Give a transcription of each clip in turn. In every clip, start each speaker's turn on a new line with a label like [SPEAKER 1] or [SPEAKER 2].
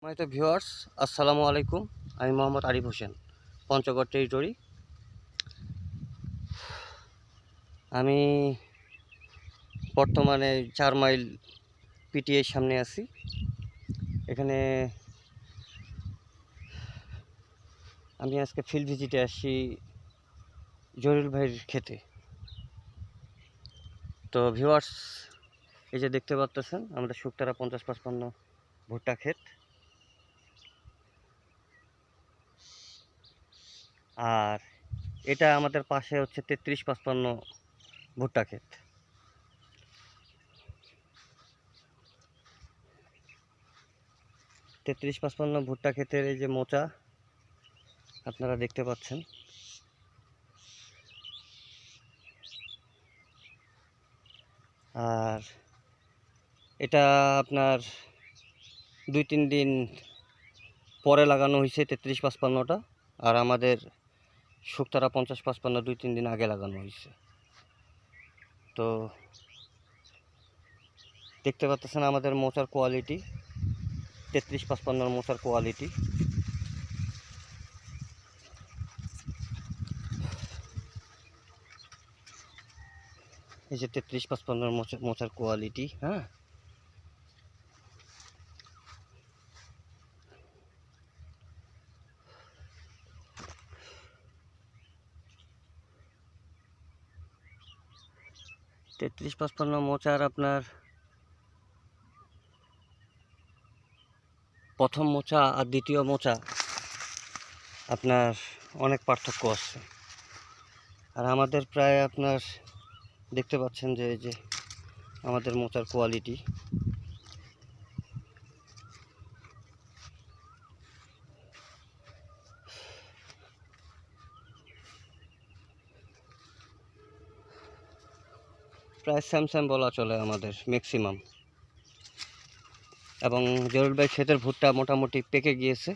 [SPEAKER 1] সম্মানিত ভিউয়ার্স, আসসালামু আলাইকুম। আমি মোহাম্মদ আরিফ হোসেন, পঞ্চগড় টেরিটরি। আমি বর্তমানে 4 মাইল পিটিএর সামনে আছি। এখানে আমি আজকে ফিল্ড ভিজিটে আসছি জহিরুল ভাইয়ের ক্ষেতে। তো ভিউয়ার্স, এই যে দেখতে পাচ্ছেন আমাদের শুকতারা 50-55 ভুট্টা ক্ষেত, আর এটা আমাদের পাশে হচ্ছে 33-55 ভুট্টা ক্ষেত। তেত্রিশ 55 ভুট্টা ক্ষেতের এই যে মোচা আপনারা দেখতে পাচ্ছেন। আর এটা আপনার 2-3 দিন পরে লাগানো হয়েছে 33-55টা, আর আমাদের শুকতারা 50-55 2-3 দিন আগে লাগানো হয়েছে। তো দেখতে পাচ্ছেন আমাদের মোচার কোয়ালিটি, 33-55 মোচার কোয়ালিটি। এই যে 33-55 মোচার কোয়ালিটি। হ্যাঁ, তেত্রিশ 55 মোচার আপনার প্রথম মোচা আর দ্বিতীয় মোচা আপনার অনেক পার্থক্য আছে। আর আমাদের প্রায় আপনার দেখতে পাচ্ছেন যে এই যে আমাদের মোচার কোয়ালিটি। প্রায় স্যাম বলা চলে আমাদের ম্যাক্সিমাম। এবং জহিরুল ভাই ক্ষেতের ভুট্টা মোটামুটি পেকে গিয়েছে,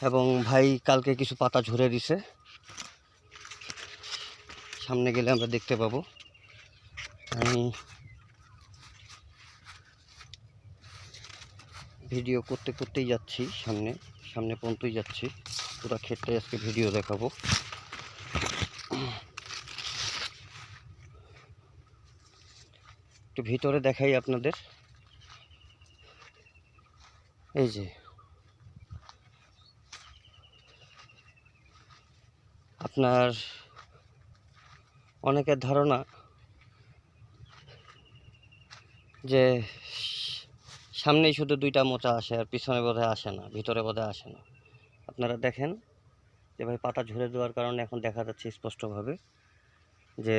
[SPEAKER 1] এবং ভাই কালকে কিছু পাতা ঝরে দিছে, সামনে গেলে আমরা দেখতে পাবো। আমি ভিডিও করতেই যাচ্ছি, সামনে পর্যন্তই যাচ্ছি, পুরো ক্ষেতটাই আজকে ভিডিও দেখাবো। একটু ভিতরে দেখাই আপনাদের। এই যে আপনার অনেকের ধারণা যে সামনেই শুধু 2টা মোচা আসে আর পিছনে বোধহয় আসে না, ভিতরে বোধহয় আসে না। আপনারা দেখেন যে ভাই পাতা ঝরে দেওয়ার কারণে এখন দেখা যাচ্ছে স্পষ্টভাবে যে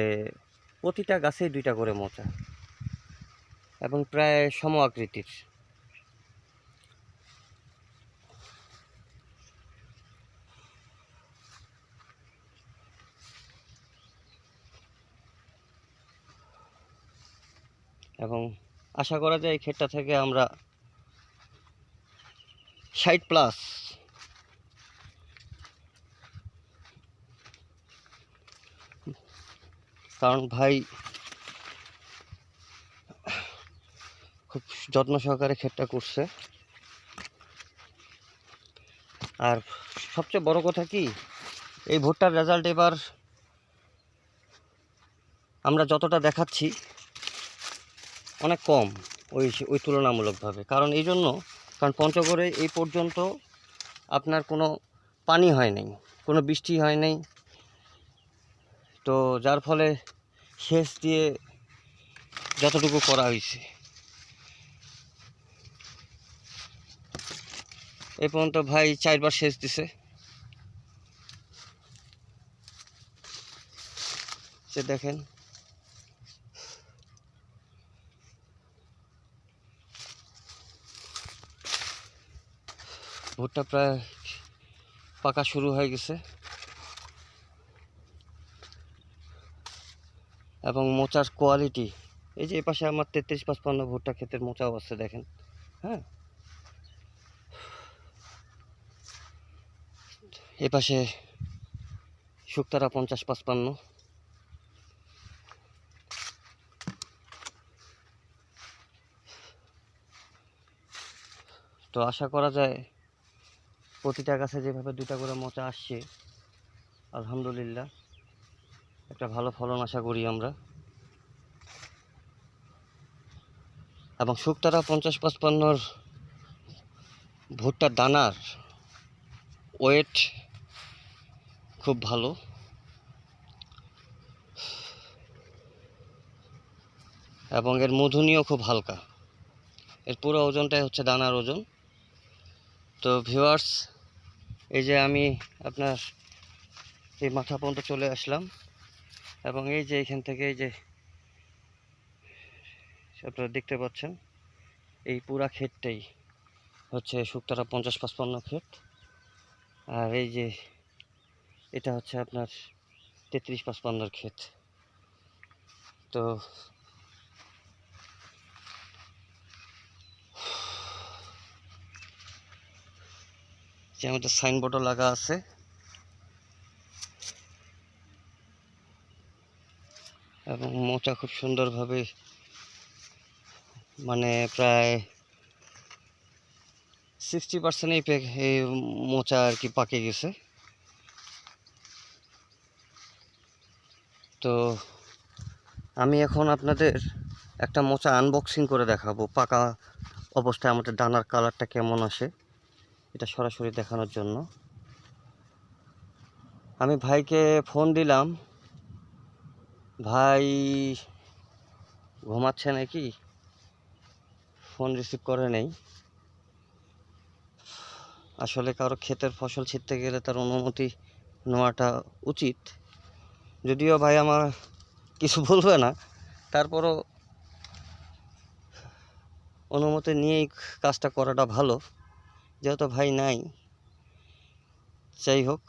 [SPEAKER 1] প্রতিটা গাছেই 2টা করে মোচা, এবং প্রায় সম আকৃতির। এবং আশা করা যায় এই ক্ষেতটা থেকে আমরা 60+, কারণ ভাই খুব যত্ন সহকারে ক্ষেতটা করছে। আর সবচেয়ে বড় কথা কি, এই ভুট্টার রেজাল্ট এবার আমরা যতটা দেখাচ্ছি অনেক কম ওই তুলনামূলকভাবে। কারণ এই জন্য, কারণ পঞ্চগড়ে এই পর্যন্ত আপনার কোনো পানি হয় নাই, কোনো বৃষ্টি হয় নাই। তো যার ফলে সেচ দিয়ে যতটুকু করা হয়েছে এ পর্যন্ত ভাই 4বার সেচ দিছে। সে দেখেন ভুট্টা প্রায় পাকা শুরু হয়ে গেছে, এবং মোচার কোয়ালিটি এই যে এপাশে আমার 33-55 ভুট্টা ক্ষেতের মোচাও আছে, দেখেন। হ্যাঁ, এপাশে শুকতারা 50-55। তো আশা করা যায় প্রতিটা গাছে যেভাবে 2টা করে মোচা আসছে, আলহামদুলিল্লাহ একটা ভালো ফলন আশা করি আমরা। এবং শুকতারা 50-55 ভুট্টার দানার ওয়েট খুব ভালো এবং এর মধুনিও খুব হালকা। এর পুরো ওজনটাই হচ্ছে দানার ওজন। তো ভিউয়ার্স, এই যে আমি আপনার এই মাথা পর্যন্ত চলে আসলাম এবং এই যে এখান থেকে এই যে আপনারা দেখতে পাচ্ছেন এই পুরা ক্ষেতটাই হচ্ছে শুকতারা 50-55 ক্ষেত। আর এই যে এটা হচ্ছে আপনার 33-55 ক্ষেত। তো যে আমাদের সাইনবোর্ডও লাগা আছে। এবং মোচা খুব সুন্দরভাবে মানে প্রায় 60% এই মোচা আর কি পাকে গেছে। তো আমি এখন আপনাদের একটা মোচা আনবক্সিং করে দেখাবো, পাকা অবস্থায় আমাদের দানার কালারটা কেমন আসে এটা সরাসরি দেখানোর জন্য। আমি ভাইকে ফোন দিলাম, ভাই ঘুমাচ্ছে নাকি, ফোন রিসিভ করে নেই। আসলে কারো ক্ষেতের ফসল ছিঁড়তে গেলে তার অনুমতি নেওয়াটা উচিত। যদিও ভাই আমার কিছু বলবে না, তারপরও অনুমতি নিয়েই কাজটা করাটা ভালো, যেহেতু ভাই নাই। যাই হোক,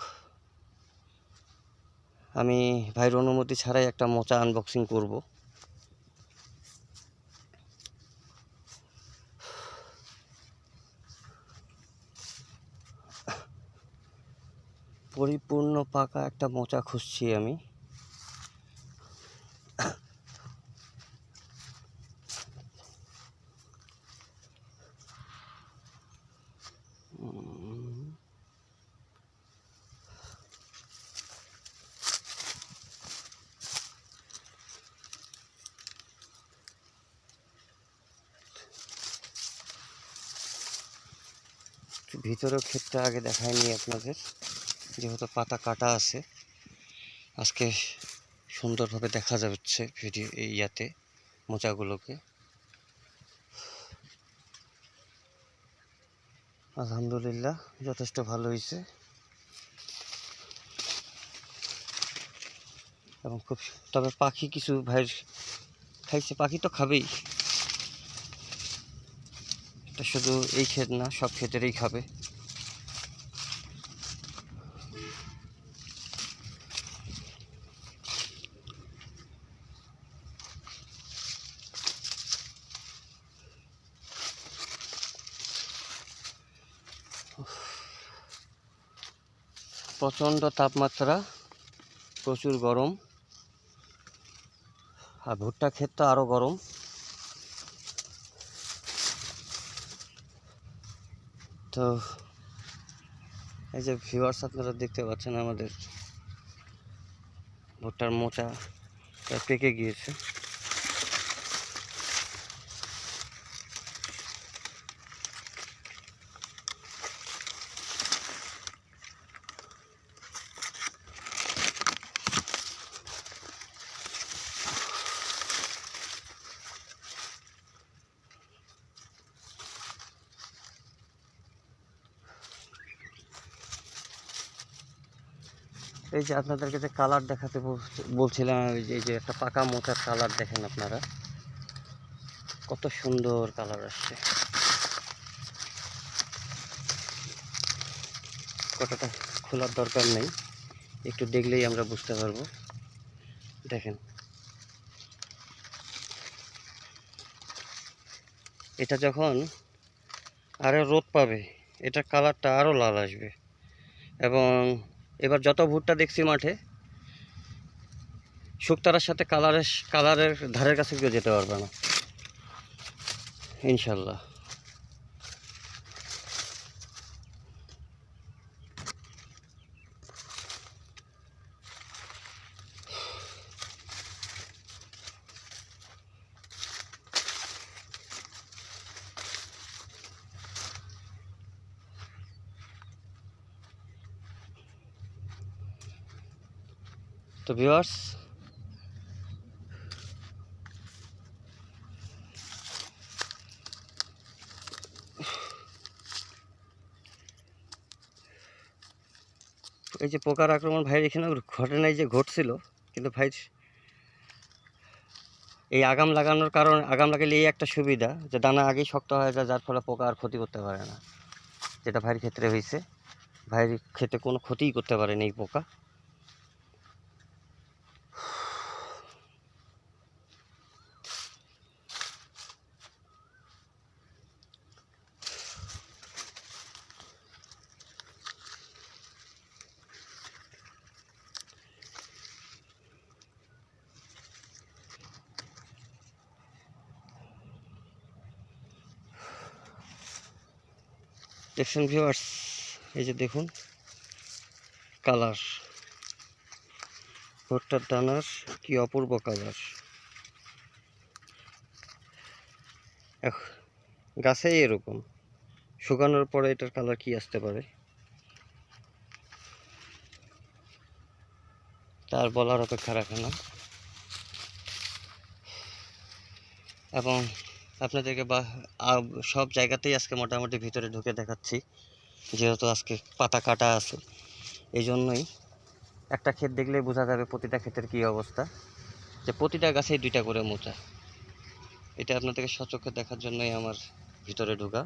[SPEAKER 1] আমি ভাইয়ের অনুমতি ছাড়াই একটা মোচা আনবক্সিং করব। পরিপূর্ণ পাকা একটা মোচা খুঁজছি আমি। ভিতরের ক্ষেতটা আগে দেখাইনি আপনাদের, যেহেতু পাতা কাটা আছে। আজকে সুন্দরভাবে দেখা যাচ্ছে ভিডিও ইয়াতে মোচাগুলোকে। আলহামদুলিল্লাহ যথেষ্ট ভালো হয়েছে এবং খুব, তবে পাখি কিছু ভাইয়ের খাইছে, পাখি তো খাবেই, এটা শুধু এই ক্ষেত না সব ক্ষেতেরই খাবে। প্রচণ্ড তাপমাত্রা, প্রচুর গরম, আর ভুট্টা ক্ষেত তো আরও গরম। তো এই যে ভিউয়ার্স, আপনারা দেখতে পাচ্ছেন আমাদের ভুট্টার মোচা পেকে গিয়েছে। এই যে আপনাদেরকে যে কালার দেখাতে বলছিলাম, এই যে একটা পাকা মোচার কালার দেখেন আপনারা, কত সুন্দর কালার আসছে। কতটা খোলার দরকার নেই, একটু দেখলেই আমরা বুঝতে পারবো। দেখেন, এটা যখন আরও রোদ পাবে এটার কালারটা আরও লাল আসবে। এবং এবার যত ভুট্টা দেখছি মাঠে, শুকতারার সাথে কালারের ধারের কাছে কেউ যেতে পারবে না ইনশাল্লাহ। তো ভিউয়ার্স, এই যে পোকার আক্রমণ ভাইয়ের এখানে ঘটনায় যে ঘটছিল, কিন্তু ভাই এই আগাম লাগানোর কারণে, আগাম লাগালে এই একটা সুবিধা যে দানা আগেই শক্ত হয়ে যায়, যার ফলে পোকা আর ক্ষতি করতে পারে না। যেটা ভাইয়ের ক্ষেত্রে হয়েছে, ভাইয়ের ক্ষেত্রে কোনো ক্ষতিই করতে পারেনি এই পোকা। দেখছেন ভিউয়ার্স, এই যে দেখুন কালার, ভুট্টার দানার কি অপূর্ব কালার। গাছেই এরকম, শুকানোর পরে এটার কালার কি আসতে পারে তার বলার অপেক্ষা রাখে না। এবং আপনাদেরকে সব জায়গাতেই আজকে মোটামুটি ভিতরে ঢুকে দেখাচ্ছি, যেহেতু আজকে পাতা কাটা আছে। এই জন্যই একটা ক্ষেত দেখলেই বোঝা যাবে প্রতিটা ক্ষেতের কী অবস্থা, যে প্রতিটা গাছেই 2টা করে মোচা। এটা আপনাদেরকে সচক্ষে দেখার জন্যই আমার ভিতরে ঢোকা।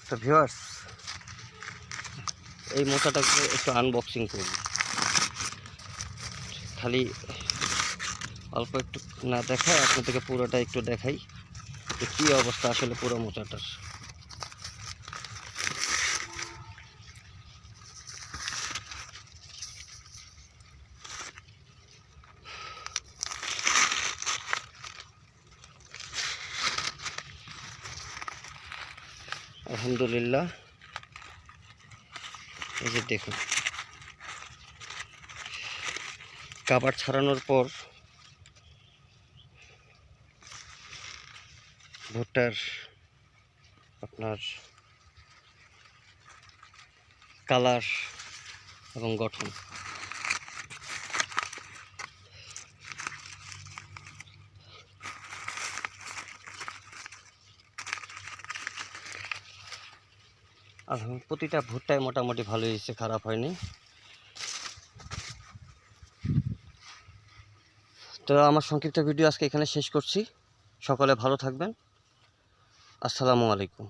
[SPEAKER 1] তো ভিউয়ার্স, এই মোচাটাকে একটু আনবক্সিং করি, খালি অল্প একটু না দেখায় আপনাদেরকে পুরোটা একটু দেখাই যে কী অবস্থা আসলে পুরো মোচাটার। আলহামদুলিল্লাহ, এই যে দেখুন কাবার ছাড়ানোর পর ভুট্টার আপনার কালার এবং গঠন। আর প্রতিটা ভুট্টাই মোটামুটি ভালো হয়েছে, খারাপ হয়নি। তো আমার সংক্ষিপ্ত ভিডিও আজকে এখানে শেষ করছি। সকলে ভালো থাকবেন। আসসালামু আলাইকুম।